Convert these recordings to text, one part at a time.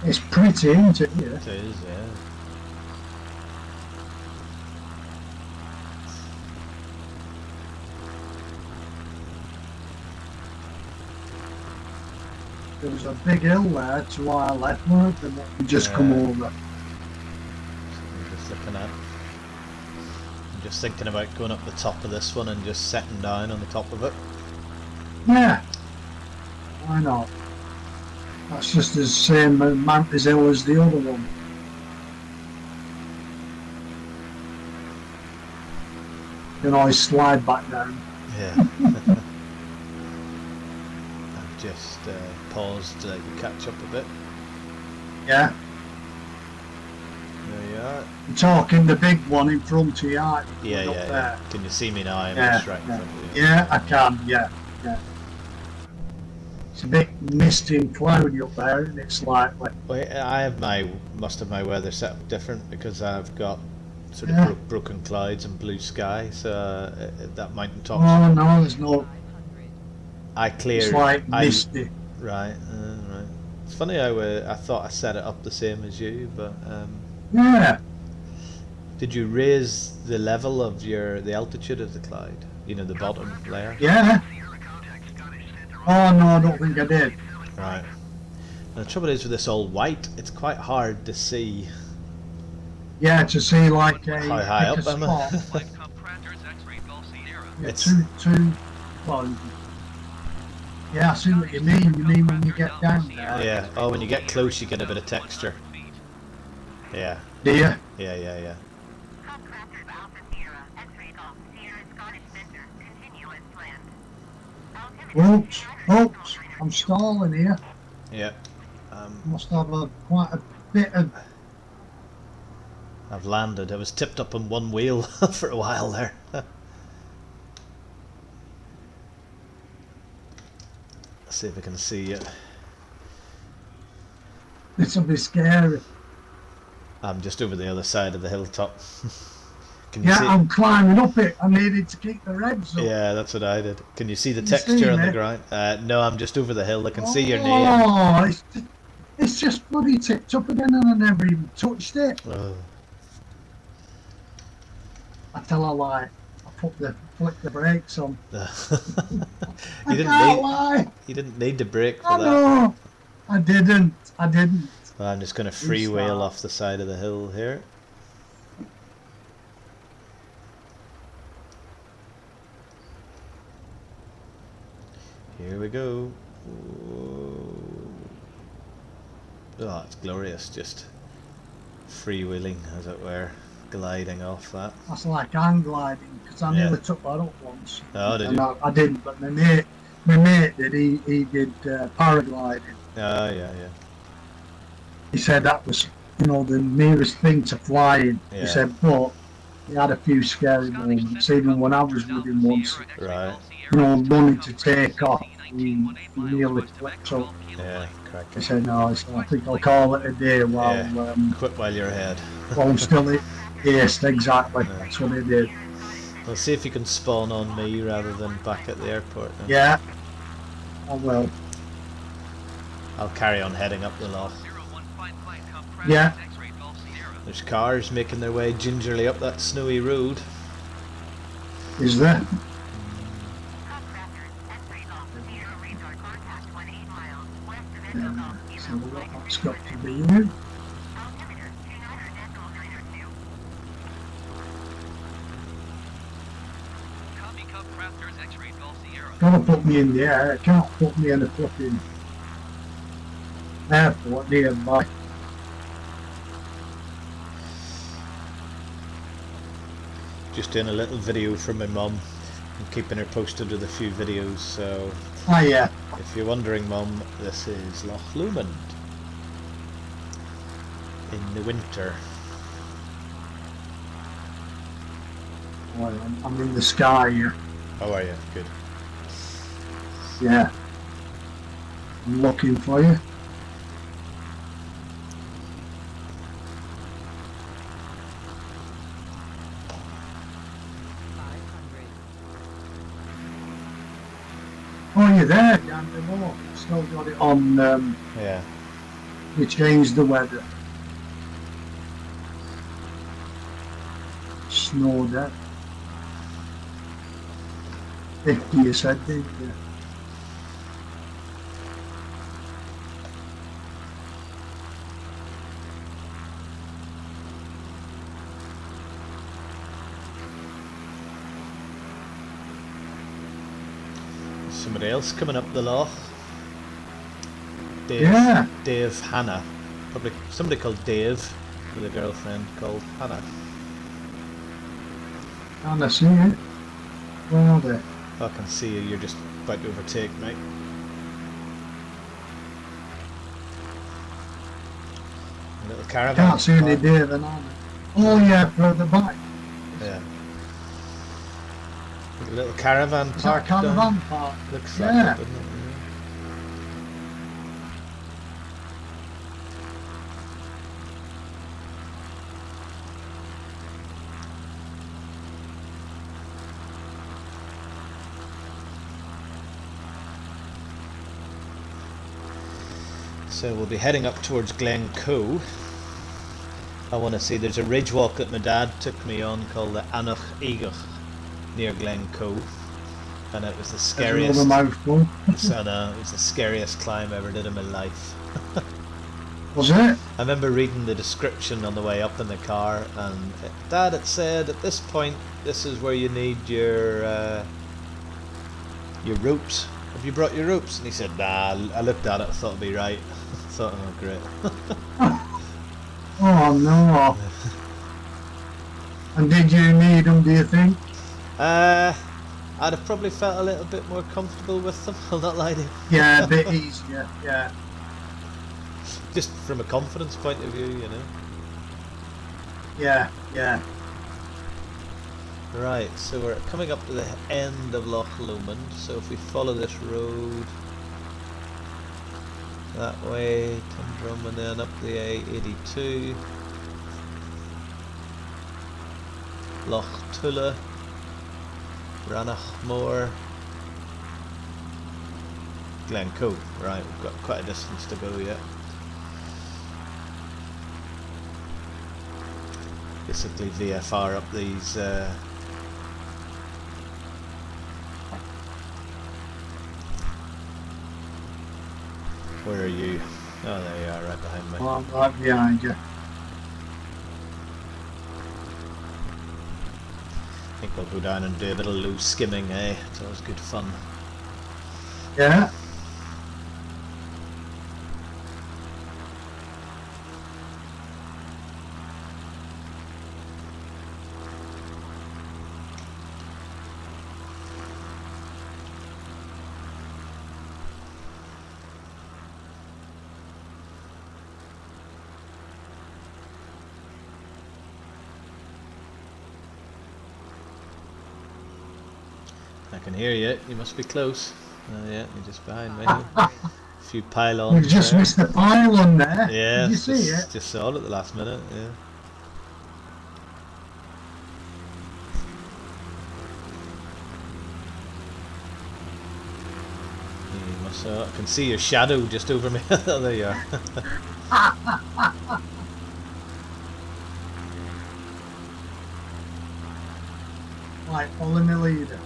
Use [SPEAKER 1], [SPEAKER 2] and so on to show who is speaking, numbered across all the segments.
[SPEAKER 1] It's pretty, isn't it? Yeah.
[SPEAKER 2] It is, yeah.
[SPEAKER 1] There was a big hill there to our left, weren't there? That we just come over.
[SPEAKER 2] I'm just looking at. I'm just thinking about going up the top of this one and just setting down on the top of it.
[SPEAKER 1] Yeah. Why not? That's just the same Mantis Hill as the other one. You can always slide back down.
[SPEAKER 2] Yeah. I've just paused to catch up a bit.
[SPEAKER 1] Yeah.
[SPEAKER 2] There you are.
[SPEAKER 1] You're talking the big one in front of you, aren't you?
[SPEAKER 2] Yeah,
[SPEAKER 1] Up
[SPEAKER 2] yeah,
[SPEAKER 1] there.
[SPEAKER 2] yeah. Can you see me now? I'm
[SPEAKER 1] Yeah,
[SPEAKER 2] just right in front of you.
[SPEAKER 1] Yeah, I can, yeah. It's a bit misty and cloudy up there, and it's slightly.
[SPEAKER 2] Wait, I have must have my weather set up different because I've got sort of broken clouds and blue sky, so that mountain top.
[SPEAKER 1] Oh no, there's no.
[SPEAKER 2] I cleared.
[SPEAKER 1] It's like misty.
[SPEAKER 2] Right, right. It's funny how I thought I set it up the same as you, but
[SPEAKER 1] Yeah.
[SPEAKER 2] did you raise the level of the altitude of the cloud? You know, the bottom layer.
[SPEAKER 1] Yeah. Oh no, I don't think I did.
[SPEAKER 2] Right. And the trouble is with this all white, it's quite hard to see.
[SPEAKER 1] Yeah, to see like a
[SPEAKER 2] How high up am I?
[SPEAKER 1] Yeah,
[SPEAKER 2] It's
[SPEAKER 1] too close. Yeah, I see what you mean. You mean when you get down there?
[SPEAKER 2] yeah. Oh, when you get close, you get a bit of texture. Yeah.
[SPEAKER 1] Do you?
[SPEAKER 2] Yeah.
[SPEAKER 1] Oops, I'm stalling here.
[SPEAKER 2] Yeah.
[SPEAKER 1] Must have quite a bit of.
[SPEAKER 2] I've landed. I was tipped up on one wheel for a while there. Let's see if I can see it.
[SPEAKER 1] This'll be scary.
[SPEAKER 2] I'm just over the other side of the hilltop. Can you
[SPEAKER 1] Yeah,
[SPEAKER 2] see?
[SPEAKER 1] I'm climbing up it. I needed to keep the revs up.
[SPEAKER 2] Yeah, that's what I did. Can you see the
[SPEAKER 1] Can you see
[SPEAKER 2] texture on the
[SPEAKER 1] me?
[SPEAKER 2] ground? No, I'm just over the hill. I can see your name.
[SPEAKER 1] Oh, it's just bloody tipped up again, and I never even touched it.
[SPEAKER 2] Oh.
[SPEAKER 1] I tell a lie. I flick the brakes on.
[SPEAKER 2] You
[SPEAKER 1] I
[SPEAKER 2] didn't
[SPEAKER 1] can't
[SPEAKER 2] need.
[SPEAKER 1] lie.
[SPEAKER 2] You didn't need to brake for
[SPEAKER 1] I
[SPEAKER 2] that.
[SPEAKER 1] know. I didn't.
[SPEAKER 2] Well, I'm just going to freewheel off the side of the hill here. Here we go. Oh, it's glorious, just freewheeling, as it were, gliding off that.
[SPEAKER 1] That's like hang gliding, because I nearly took that up once.
[SPEAKER 2] Oh, did you?
[SPEAKER 1] I didn't, but my mate did. He did paragliding.
[SPEAKER 2] Oh, yeah.
[SPEAKER 1] He said that was, the nearest thing to flying.
[SPEAKER 2] Yeah.
[SPEAKER 1] He said, but he had a few scary moments, even when I was with him once.
[SPEAKER 2] Right.
[SPEAKER 1] Wanting to take off, he nearly flipped up.
[SPEAKER 2] Yeah,
[SPEAKER 1] He
[SPEAKER 2] cracking.
[SPEAKER 1] said, no, I think I'll call it a day while,
[SPEAKER 2] Quit while you're ahead.
[SPEAKER 1] while I'm still yes, exactly. Yeah. That's what he did.
[SPEAKER 2] We'll see if you can spawn on me rather than back at the airport then.
[SPEAKER 1] Yeah, I will.
[SPEAKER 2] I'll carry on heading up the loch.
[SPEAKER 1] Yeah.
[SPEAKER 2] There's cars making their way gingerly up that snowy road.
[SPEAKER 1] Is there? So that's got to be you. Gotta put me in the air. It can't put me in a flipping airport nearby.
[SPEAKER 2] Just doing a little video for my mum. I'm keeping her posted with a few videos, so
[SPEAKER 1] Ah, yeah.
[SPEAKER 2] if you're wondering, mum, this is Loch Lomond in the winter.
[SPEAKER 1] Well, I'm in the sky here.
[SPEAKER 2] How are you? Good.
[SPEAKER 1] Yeah. I'm looking for you. Oh, you're there, down below. Still got it on.
[SPEAKER 2] Yeah.
[SPEAKER 1] We changed the weather. Snowed it. 50 you said, didn't you?
[SPEAKER 2] Somebody else coming up the loch. Dave,
[SPEAKER 1] Yeah.
[SPEAKER 2] Dave Hannah. Probably somebody called Dave with a girlfriend called Hannah.
[SPEAKER 1] Can I see it? Where are they?
[SPEAKER 2] I can see you, you're just about to overtake me. A little caravan.
[SPEAKER 1] Can't see any deer then, are they? Oh yeah, further back.
[SPEAKER 2] Yeah. A little caravan
[SPEAKER 1] Is that a
[SPEAKER 2] park.
[SPEAKER 1] caravan park?
[SPEAKER 2] Looks
[SPEAKER 1] Yeah.
[SPEAKER 2] like it, doesn't it? So we'll be heading up towards Glencoe. I want to see, there's a ridge walk that my dad took me on called the Anoch Eagach near Glencoe, and it was the scariest.
[SPEAKER 1] Another mouthful.
[SPEAKER 2] So no, it was the scariest climb I ever did in my life.
[SPEAKER 1] Was it?
[SPEAKER 2] I remember reading the description on the way up in the car, and Dad had said at this point, this is where you need your ropes. Have you brought your ropes? And he said, nah. I looked at it, I thought it'd be right. I thought, oh great.
[SPEAKER 1] Oh no. And did you need them, do you think?
[SPEAKER 2] I'd have probably felt a little bit more comfortable with them, I'll not lie to you.
[SPEAKER 1] Yeah, a bit easier, yeah.
[SPEAKER 2] Just from a confidence point of view, you know.
[SPEAKER 1] Yeah, yeah.
[SPEAKER 2] Right, so we're coming up to the end of Loch Lomond, so if we follow this road that way, Tundrum, and then up the A82, Loch Tulla, Ranachmore, Glencoe. Right, we've got quite a distance to go yet. Basically VFR up these where are you? Oh, there you are, right behind me.
[SPEAKER 1] Well, I'm right behind you.
[SPEAKER 2] I think we'll go down and do a little loose skimming, eh? It's always good fun.
[SPEAKER 1] Yeah.
[SPEAKER 2] I can hear you. You must be close. Oh yeah, you're just behind me. A few pylons.
[SPEAKER 1] You just
[SPEAKER 2] there.
[SPEAKER 1] missed the pylon there.
[SPEAKER 2] Yeah,
[SPEAKER 1] Did you see it?
[SPEAKER 2] just saw it at the last minute. Yeah. You must. I can see your shadow just over me. Oh, there you are.
[SPEAKER 1] Right, follow me leader.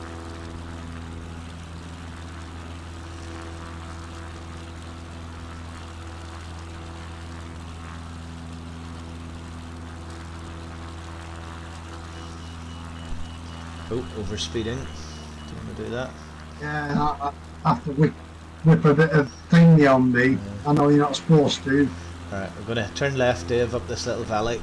[SPEAKER 2] Oh, overspeeding. Do you want to do that?
[SPEAKER 1] Yeah, I have to whip a bit of thingy on me. I know you're not supposed to.
[SPEAKER 2] Alright, we're going to turn left, Dave, up this little valley.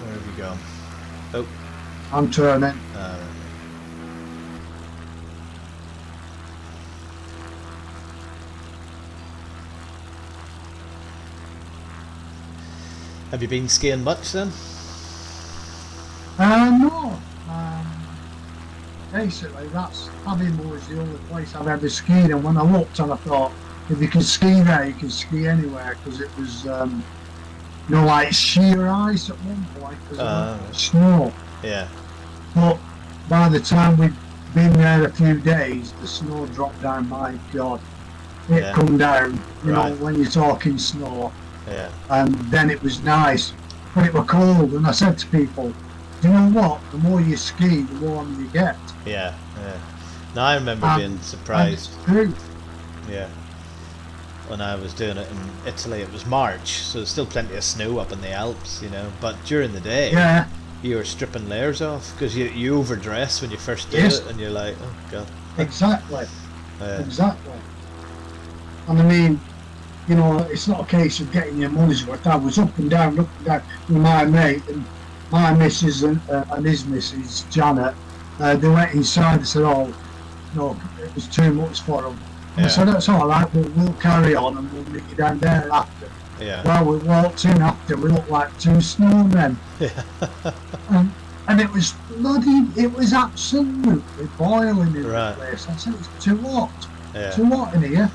[SPEAKER 2] Where have you gone? Oh.
[SPEAKER 1] I'm turning.
[SPEAKER 2] Have you been skiing much then?
[SPEAKER 1] No. Basically, that's Aviemore was the only place I've ever skied, and when I looked, and I thought, if you can ski there, you can ski anywhere, because it was, like sheer ice at one point because of the snow.
[SPEAKER 2] Yeah.
[SPEAKER 1] But by the time we'd been there a few days, the snow dropped down. My God, it
[SPEAKER 2] Yeah.
[SPEAKER 1] come down. You know,
[SPEAKER 2] Right.
[SPEAKER 1] when you're talking snow,
[SPEAKER 2] Yeah.
[SPEAKER 1] and then it was nice, but it was cold. And I said to people, "Do you know what? The more you ski, the warmer you get."
[SPEAKER 2] Yeah. Yeah. Now I remember being
[SPEAKER 1] And
[SPEAKER 2] surprised.
[SPEAKER 1] it's true.
[SPEAKER 2] Yeah. When I was doing it in Italy, it was March, so there's still plenty of snow up in the Alps, you know. But during the day,
[SPEAKER 1] Yeah.
[SPEAKER 2] you were stripping layers off because you overdress when you first do
[SPEAKER 1] Yes.
[SPEAKER 2] it, and you're like, oh god.
[SPEAKER 1] Exactly.
[SPEAKER 2] Yeah.
[SPEAKER 1] Exactly. And I mean, you know, it's not a case of getting your money's worth. I was up and down with my mate, and my missus and his missus, Janet, they went inside and said, "Oh, no, it was too much for them." And I said, "That's all right, we'll carry on and we'll meet you down there after."
[SPEAKER 2] Yeah.
[SPEAKER 1] Well, we walked in after, we looked like two snowmen. And it was it was absolutely boiling in
[SPEAKER 2] Right.
[SPEAKER 1] the place. I said, "It's too hot,
[SPEAKER 2] Yeah.
[SPEAKER 1] too hot in here."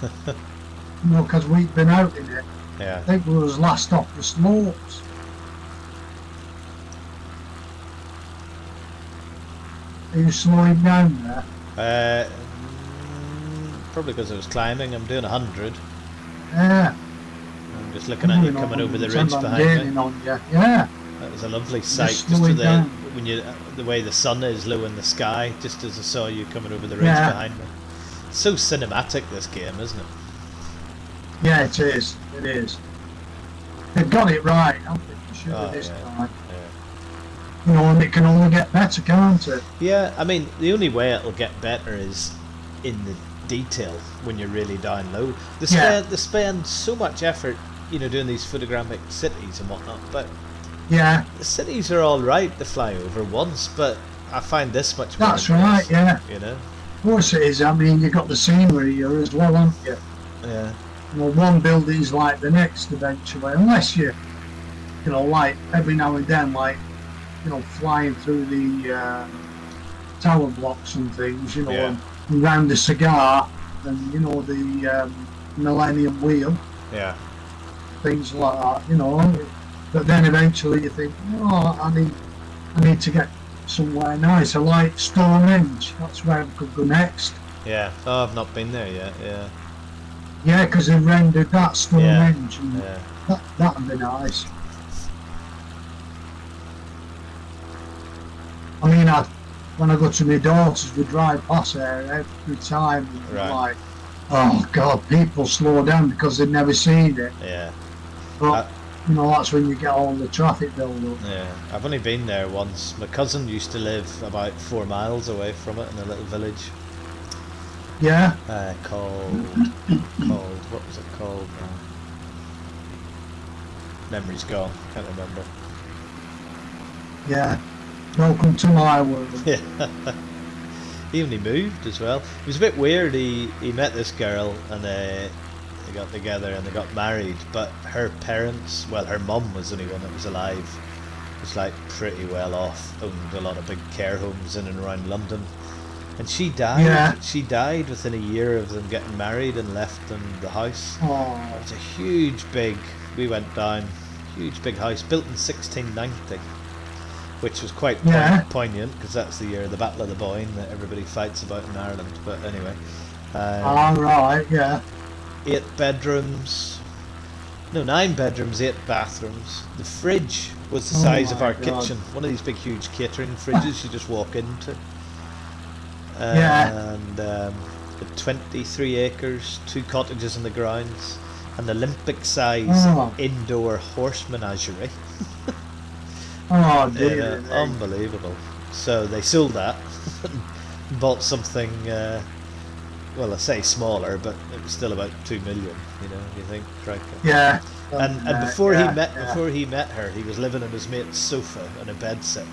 [SPEAKER 1] You know, because we'd been out in it.
[SPEAKER 2] Yeah.
[SPEAKER 1] I think we was last off the slopes. Are you slowing down there?
[SPEAKER 2] Probably because I was climbing. I'm doing 100.
[SPEAKER 1] Yeah.
[SPEAKER 2] I'm just looking at you coming over the ridge behind me.
[SPEAKER 1] On you. Yeah.
[SPEAKER 2] That was a lovely sight, just
[SPEAKER 1] slowing
[SPEAKER 2] to
[SPEAKER 1] down.
[SPEAKER 2] when you the way the sun is low in the sky, just as I saw you coming over the ridge
[SPEAKER 1] Yeah.
[SPEAKER 2] behind me. It's so cinematic, this game, isn't it?
[SPEAKER 1] Yeah, it is. It is. They've got it right, haven't they? For sure this time.
[SPEAKER 2] Yeah.
[SPEAKER 1] You know, and it can only get better, can't it?
[SPEAKER 2] Yeah, I mean, the only way it'll get better is in the detail when you're really down low. They spend so much effort, you know, doing these photogrammic cities and whatnot, but
[SPEAKER 1] Yeah.
[SPEAKER 2] the cities are all right to fly over once, but I find this much more
[SPEAKER 1] That's right,
[SPEAKER 2] impressive,
[SPEAKER 1] yeah.
[SPEAKER 2] you know?
[SPEAKER 1] Of course it is. I mean, you've got the scenery here as well, haven't you?
[SPEAKER 2] Yeah.
[SPEAKER 1] You know, one building's like the next eventually, unless you know, like every now and then, like, you know, flying through the tower blocks and things, you know,
[SPEAKER 2] Yeah.
[SPEAKER 1] and round the cigar and, you know, the Millennium Wheel,
[SPEAKER 2] Yeah.
[SPEAKER 1] things like that, you know. But then eventually you think, oh, I need to get somewhere nicer, like Stonehenge. That's where I could go next.
[SPEAKER 2] Yeah. Oh, I've not been there yet, yeah.
[SPEAKER 1] Yeah, because they rendered that Stonehenge, and
[SPEAKER 2] Yeah.
[SPEAKER 1] that'd be nice. I mean, when I go to my daughters, we drive past there every time, and
[SPEAKER 2] Right.
[SPEAKER 1] like, oh God, people slow down because they've never seen it.
[SPEAKER 2] Yeah.
[SPEAKER 1] But you know, that's when you get all the traffic build up.
[SPEAKER 2] Yeah. I've only been there once. My cousin used to live about 4 miles away from it in a little village.
[SPEAKER 1] Yeah.
[SPEAKER 2] Called what was it called? Memory's gone. Can't remember.
[SPEAKER 1] Yeah. Welcome to my world.
[SPEAKER 2] Yeah. He only moved as well. It was a bit weird. He met this girl and they got together and they got married. But her parents, well, her mum was the only one that was alive. Was like pretty well off. Owned a lot of big care homes in and around London. And she died.
[SPEAKER 1] Yeah.
[SPEAKER 2] She died within a year of them getting married and left them the house.
[SPEAKER 1] Oh.
[SPEAKER 2] It was a huge, big. We went down. Huge, big house built in 1690, which was quite poignant because that's the year of the Battle of the Boyne that everybody fights about in Ireland. But anyway.
[SPEAKER 1] All right. Yeah.
[SPEAKER 2] 8 bedrooms. No, 9 bedrooms, 8 bathrooms. The fridge was the size of our kitchen. One of these big, huge catering fridges you just walk into. And 23 acres, 2 cottages in the grounds, an Olympic-size indoor horse menagerie.
[SPEAKER 1] Oh, dear.
[SPEAKER 2] Unbelievable. So they sold that, and bought something. Well, I say smaller, but it was still about 2 million. You know, you think, crikey.
[SPEAKER 1] Yeah.
[SPEAKER 2] And before he met her, he was living on his mate's sofa on a bed set.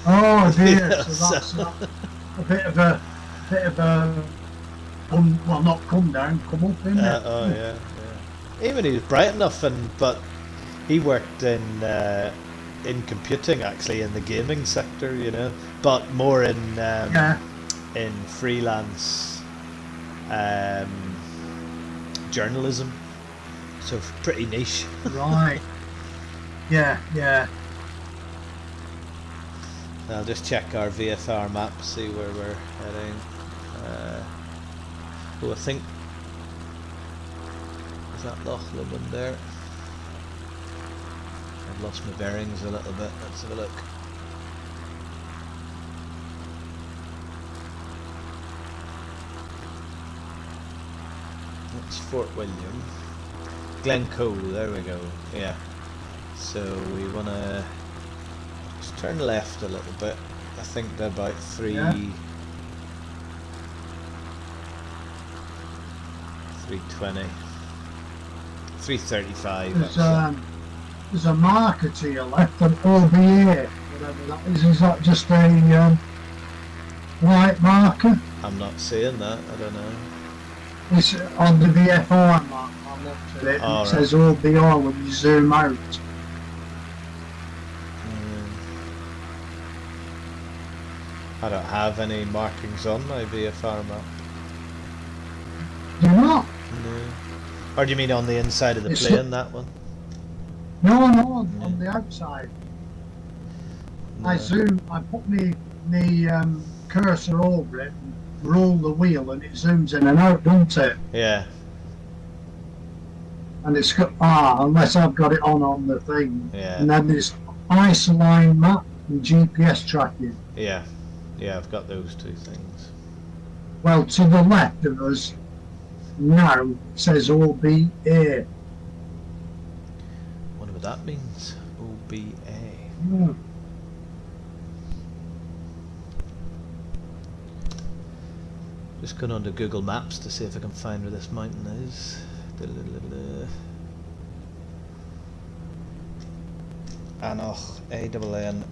[SPEAKER 1] Oh dear,
[SPEAKER 2] Yeah,
[SPEAKER 1] so that's a bit of a well, not come down, come up, isn't it?
[SPEAKER 2] Oh yeah. Even he was bright enough, but he worked in computing, actually, in the gaming sector, you know, but more in freelance journalism, so pretty niche.
[SPEAKER 1] Right. Yeah.
[SPEAKER 2] I'll just check our VFR map, see where we're heading. Oh, I think is that Loch Lomond there? I've lost my bearings a little bit. Let's have a look. That's Fort William. Glencoe, there we go. Yeah. So we want to just turn left a little bit. I think they're about 320. 335.
[SPEAKER 1] There's a marker to your left, an OBA, whatever that is. Is that just a white marker?
[SPEAKER 2] I'm not seeing that, I don't know.
[SPEAKER 1] It's on the VFR map. I looked at it, and it says OBA when you zoom out.
[SPEAKER 2] I don't have any markings on my VFR map.
[SPEAKER 1] Do you not?
[SPEAKER 2] No. Or do you mean on the inside of the plane, that one?
[SPEAKER 1] No, on the outside. No. I put me cursor over it and roll the wheel and it zooms in and out, doesn't it?
[SPEAKER 2] Yeah.
[SPEAKER 1] And it's got, unless I've got it on the thing.
[SPEAKER 2] Yeah.
[SPEAKER 1] And then there's isoline map and GPS tracking.
[SPEAKER 2] Yeah. Yeah, I've got those two things.
[SPEAKER 1] Well, to the left of us now says OBA.
[SPEAKER 2] Wonder what that means. OBA.
[SPEAKER 1] Yeah.
[SPEAKER 2] Just going on to Google Maps to see if I can find where this mountain is. Anoch, A-N-N-O-A-C-H.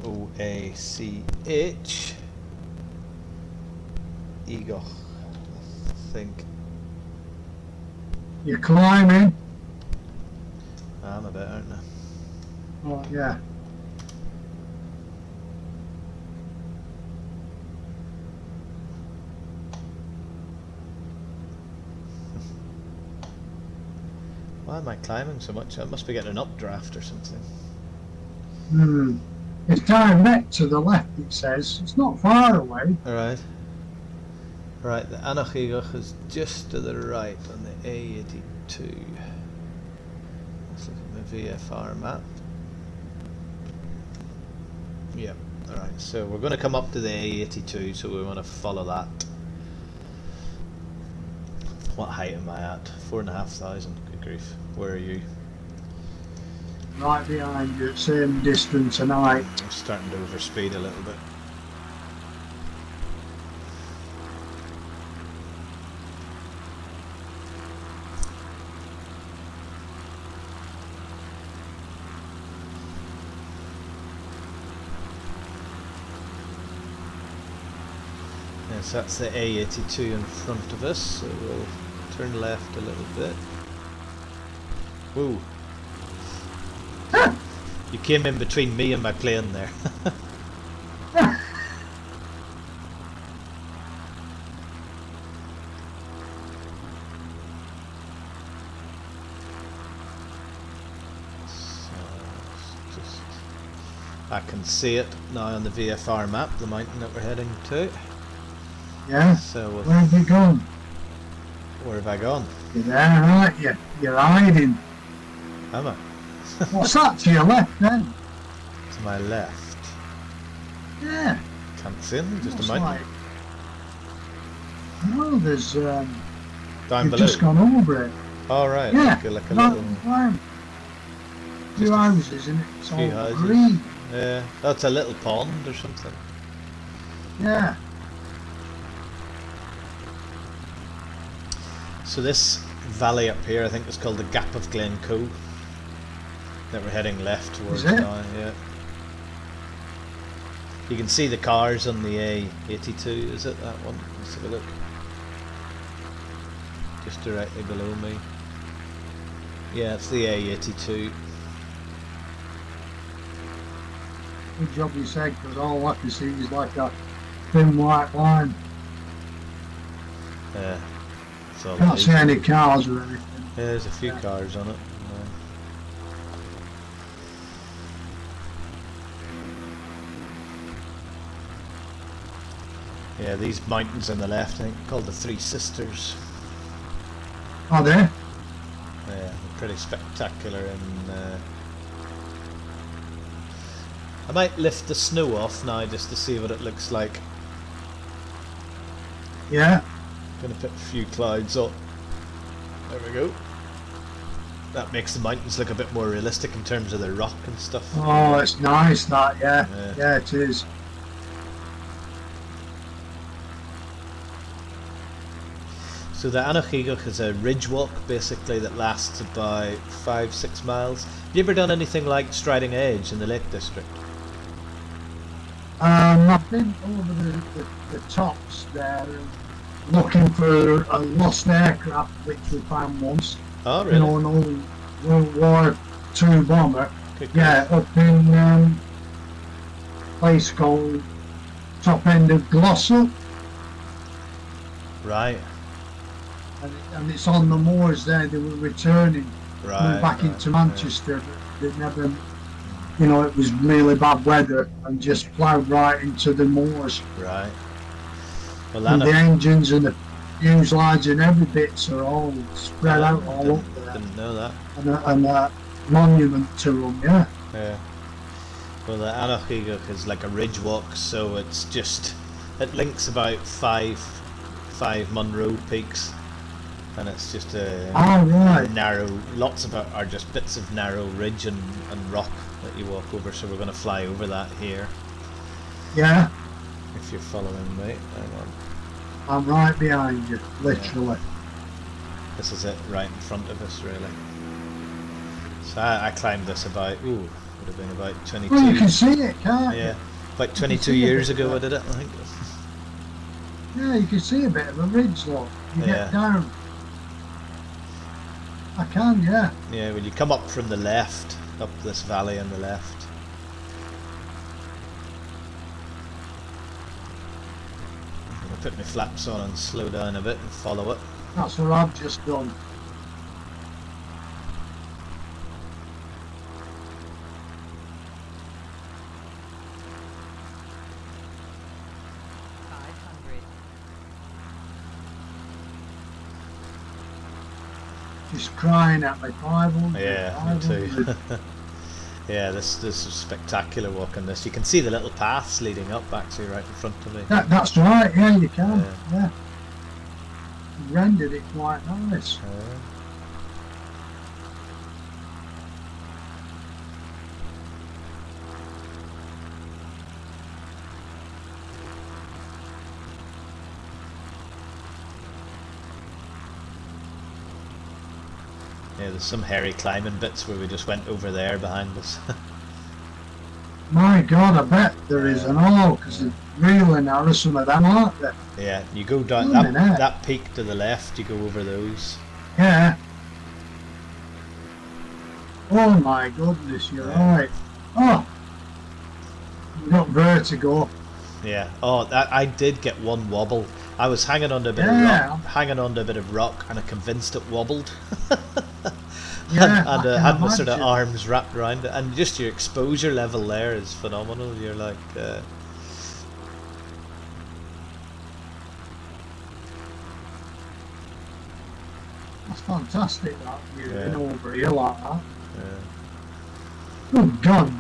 [SPEAKER 2] Egoch, I think.
[SPEAKER 1] You're climbing.
[SPEAKER 2] I'm a bit, aren't I?
[SPEAKER 1] Oh, yeah.
[SPEAKER 2] Why am I climbing so much? I must be getting an updraft or something.
[SPEAKER 1] It's direct to the left, it says. It's not far away.
[SPEAKER 2] Alright. Right, the Anoch Egoch is just to the right on the A82. Let's look at my VFR map. Yep, alright, so we're going to come up to the A82, so we want to follow that. What height am I at? 4,500, good grief. Where are you?
[SPEAKER 1] Right behind you, same distance and height.
[SPEAKER 2] I'm starting to overspeed a little bit. Yes, that's the A82 in front of us, so we'll turn left a little bit. Whoa! You came in between me and my plane there. I can see it now on the VFR map, the mountain that we're heading to.
[SPEAKER 1] Yeah?
[SPEAKER 2] So
[SPEAKER 1] where have you gone?
[SPEAKER 2] Where have I gone?
[SPEAKER 1] You're there, aren't you? You're hiding.
[SPEAKER 2] Am I?
[SPEAKER 1] What's that to your left then?
[SPEAKER 2] To my left.
[SPEAKER 1] Yeah.
[SPEAKER 2] Can't see them, just
[SPEAKER 1] Looks
[SPEAKER 2] a mountain.
[SPEAKER 1] like... No, there's...
[SPEAKER 2] Down
[SPEAKER 1] you've
[SPEAKER 2] below?
[SPEAKER 1] just gone over it.
[SPEAKER 2] Oh right,
[SPEAKER 1] Yeah.
[SPEAKER 2] like a little...
[SPEAKER 1] Few houses and it's all
[SPEAKER 2] houses.
[SPEAKER 1] green.
[SPEAKER 2] Yeah, that's a little pond or something.
[SPEAKER 1] Yeah.
[SPEAKER 2] So this valley up here, I think, is called the Gap of Glencoe. That we're heading left towards now. Yeah. You can see the cars on the A82. Is it that one? Let's have a look. Just directly below me. Yeah, it's the A82.
[SPEAKER 1] Good job you said, because all I can see is like a thin white line.
[SPEAKER 2] Yeah.
[SPEAKER 1] Can't see any cars or anything.
[SPEAKER 2] Yeah, there's a few cars on it. Yeah, these mountains on the left, I think, called the Three Sisters.
[SPEAKER 1] Are they?
[SPEAKER 2] Yeah, they're pretty spectacular. And I might lift the snow off now just to see what it looks like.
[SPEAKER 1] Yeah.
[SPEAKER 2] Gonna put a few clouds up. There we go. That makes the mountains look a bit more realistic in terms of the rock and stuff.
[SPEAKER 1] Oh, it's nice that, yeah. Yeah, it is.
[SPEAKER 2] So the Anochigach is a ridge walk basically that lasts about 5-6 miles. Have you ever done anything like Striding Edge in the Lake District?
[SPEAKER 1] I've been over the tops there looking for a lost aircraft which we found once.
[SPEAKER 2] Oh, really?
[SPEAKER 1] You know, an old World War II bomber.
[SPEAKER 2] Good
[SPEAKER 1] Yeah, up in a place called top end of Glossop.
[SPEAKER 2] Right.
[SPEAKER 1] And it's on the moors there. They were returning coming back into Manchester. They never, you know, it was really bad weather and just ploughed right into the moors.
[SPEAKER 2] Right. Well,
[SPEAKER 1] And the engines and the fuselage and every bits are all spread out all up there.
[SPEAKER 2] Didn't know that.
[SPEAKER 1] And a monument to them, yeah.
[SPEAKER 2] Yeah. Well, the Anochigach is like a ridge walk, so it's just, it links about five Munro peaks, and it's just a narrow, lots of it are just bits of narrow ridge and rock that you walk over, so we're going to fly over that here.
[SPEAKER 1] Yeah.
[SPEAKER 2] If you're following me, hang on.
[SPEAKER 1] I'm right behind you, literally.
[SPEAKER 2] Yeah. This is it, right in front of us, really. So I climbed this about, would have been about 22.
[SPEAKER 1] Well, you can see it, can't you?
[SPEAKER 2] Yeah, about 22 years ago I did it, I think.
[SPEAKER 1] Yeah, you can see a bit of a ridge though. You get down. I can, yeah.
[SPEAKER 2] Yeah, when you come up from the left, up this valley on the left. I'm going to put my flaps on and slow down a bit and follow it.
[SPEAKER 1] That's what I've just done. She's crying at me, 500.
[SPEAKER 2] Yeah, me too. Yeah, this is spectacular walking this. You can see the little paths leading up actually right in front of me.
[SPEAKER 1] That's right, yeah, you can. Yeah. Rendered it quite nice.
[SPEAKER 2] Yeah, there's some hairy climbing bits where we just went over there behind us.
[SPEAKER 1] My God, I bet there is an all, because they're really narrow, some of them, aren't they?
[SPEAKER 2] Yeah, you go down that peak to the left, you go over those.
[SPEAKER 1] Yeah. Oh my goodness, you're right. Oh, you got vertigo.
[SPEAKER 2] Yeah. Oh, I did get one wobble. I was hanging on to a bit of rock, and I convinced it wobbled.
[SPEAKER 1] Yeah,
[SPEAKER 2] and I had my sort of arms wrapped around it, and just your exposure level there is phenomenal. You're like,
[SPEAKER 1] that's fantastic. That you're in over here like that.
[SPEAKER 2] Yeah.
[SPEAKER 1] Good God.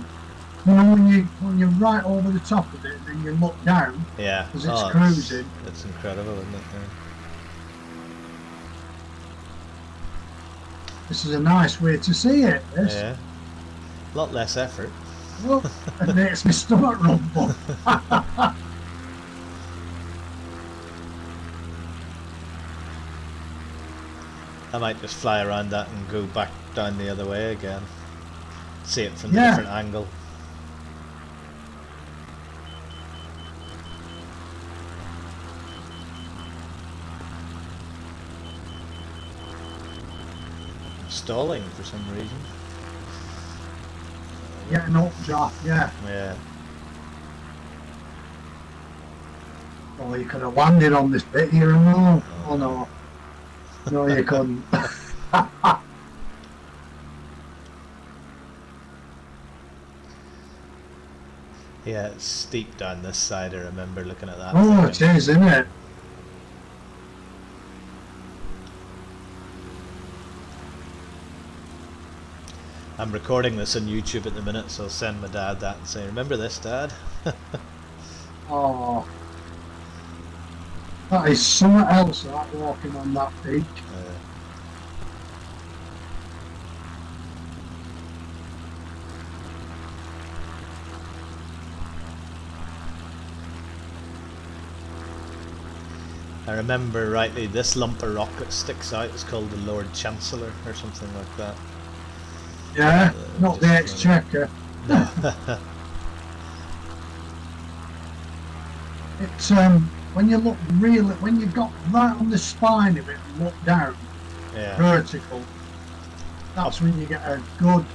[SPEAKER 1] You know, when you're right over the top of it, then you look down.
[SPEAKER 2] Yeah.
[SPEAKER 1] Because it's cruising.
[SPEAKER 2] It's incredible, isn't it? Yeah.
[SPEAKER 1] This is a nice way to see it, this.
[SPEAKER 2] Yeah. A lot less effort.
[SPEAKER 1] Well, it makes my stomach rumble.
[SPEAKER 2] I might just fly around that and go back down the other way again. See it from a different angle. Stalling for some reason.
[SPEAKER 1] Getting up, Jack, yeah.
[SPEAKER 2] Yeah.
[SPEAKER 1] Oh, you could have landed on this bit here and all. Oh no. No, you couldn't.
[SPEAKER 2] Yeah, it's steep down this side. I remember looking at that.
[SPEAKER 1] Oh, it is, isn't it?
[SPEAKER 2] I'm recording this on YouTube at the minute, so I'll send my dad that and say, "Remember this, Dad?"
[SPEAKER 1] Oh, that is something else, that walking on that peak.
[SPEAKER 2] I remember rightly, this lump of rock that sticks out is called the Lord Chancellor or something like that.
[SPEAKER 1] Yeah, not the Exchequer.
[SPEAKER 2] No.
[SPEAKER 1] It's when you look really, when you've got right on the spine of it and look down,
[SPEAKER 2] Yeah.
[SPEAKER 1] vertical, that's when you get a good.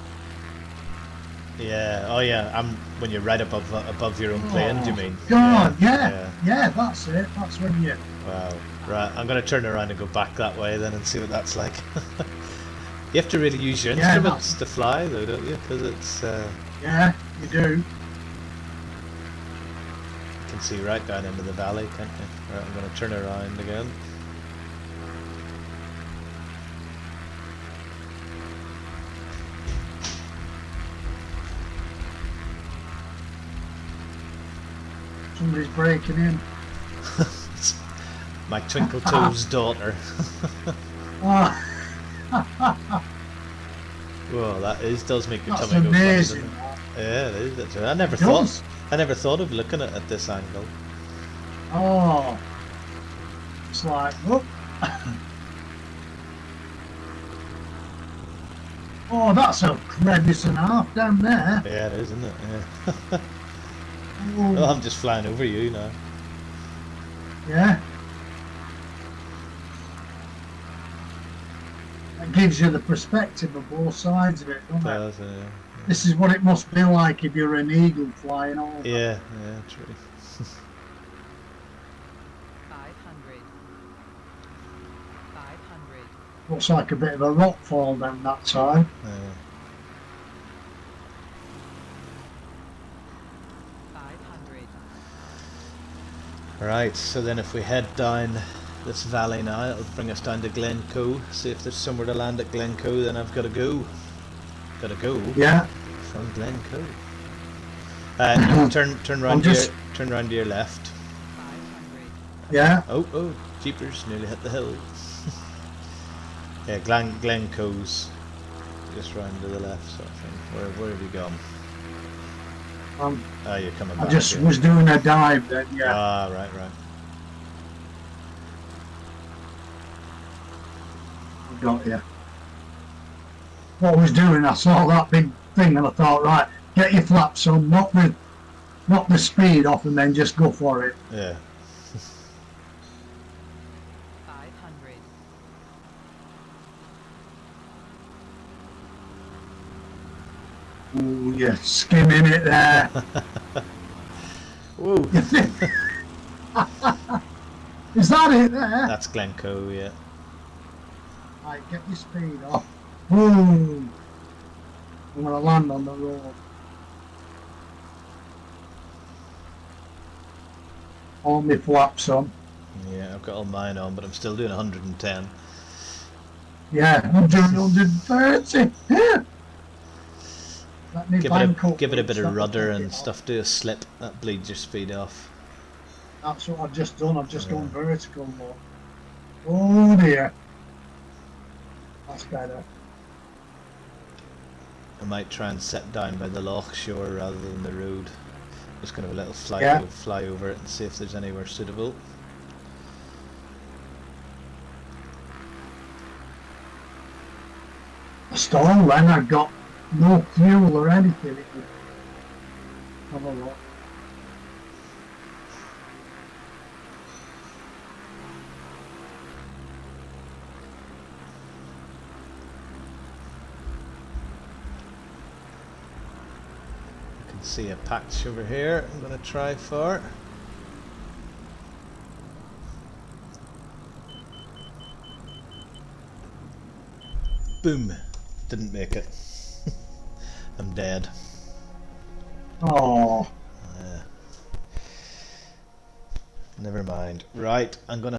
[SPEAKER 2] Yeah. Oh yeah. When you're right above your own plane. Do you mean?
[SPEAKER 1] God, yeah, that's it. That's when you.
[SPEAKER 2] Wow. Right. I'm gonna turn around and go back that way then and see what that's like. You have to really use your instruments to fly, though, don't you? Because it's.
[SPEAKER 1] Yeah, you do.
[SPEAKER 2] You can see right down into the valley, can't you? Right. I'm gonna turn around again.
[SPEAKER 1] Somebody's breaking in.
[SPEAKER 2] My Twinkle Toes daughter.
[SPEAKER 1] Oh.
[SPEAKER 2] Whoa, that does make your
[SPEAKER 1] That's
[SPEAKER 2] tummy go funny,
[SPEAKER 1] amazing.
[SPEAKER 2] doesn't it? Yeah, it is. I never thought of looking at it at this angle.
[SPEAKER 1] Oh, it's like, whoop. Oh, that's a crevice and a half down there.
[SPEAKER 2] Yeah, it is, isn't it? Yeah.
[SPEAKER 1] Oh.
[SPEAKER 2] Well, I'm just flying over you now.
[SPEAKER 1] Yeah. That gives you the perspective of both sides of it, doesn't it?
[SPEAKER 2] Yeah.
[SPEAKER 1] This is what it must be like if you're an eagle flying over.
[SPEAKER 2] Yeah, true.
[SPEAKER 3] 500.
[SPEAKER 1] Looks like a bit of a rock fall down that side.
[SPEAKER 2] Yeah.
[SPEAKER 3] 500.
[SPEAKER 2] Right, so then if we head down this valley now, it'll bring us down to Glencoe. See if there's somewhere to land at Glencoe, then I've got to go.
[SPEAKER 1] Yeah.
[SPEAKER 2] From Glencoe. Turn round to your left.
[SPEAKER 3] 500.
[SPEAKER 1] Yeah.
[SPEAKER 2] Oh, jeepers, nearly hit the hill. Yeah, Glencoe's just round to the left, sort of thing. Where have you gone? Oh, you're coming back.
[SPEAKER 1] I just
[SPEAKER 2] here.
[SPEAKER 1] was doing a dive then, yeah.
[SPEAKER 2] Ah, right.
[SPEAKER 1] Got you. What I was doing, I saw that big thing and I thought, right, get your flaps on, knock the speed off and then just go for it.
[SPEAKER 2] Yeah.
[SPEAKER 3] 500.
[SPEAKER 1] Ooh, you're skimming it there.
[SPEAKER 2] Whoa.
[SPEAKER 1] Is that it there?
[SPEAKER 2] That's Glencoe, yeah.
[SPEAKER 1] Right, get your speed off. Boom. I'm going to land on the road. All my flaps on.
[SPEAKER 2] Yeah, I've got all mine on, but I'm still doing 110.
[SPEAKER 1] Yeah, I'm doing 130. Let me
[SPEAKER 2] Give it a bit of rudder and stuff. Do a slip. That bleeds your speed off.
[SPEAKER 1] That's what I've just done. I've just gone vertical more. Oh dear. That's better.
[SPEAKER 2] I might try and set down by the loch shore rather than the road. Just going to have a little fly over it and see if there's anywhere suitable.
[SPEAKER 1] Stall then, I've got no fuel or anything. It would have a look.
[SPEAKER 2] I can see a patch over here I'm going to try for. Boom. Didn't make it. I'm dead.
[SPEAKER 1] Oh,
[SPEAKER 2] Never mind. Right, I'm gonna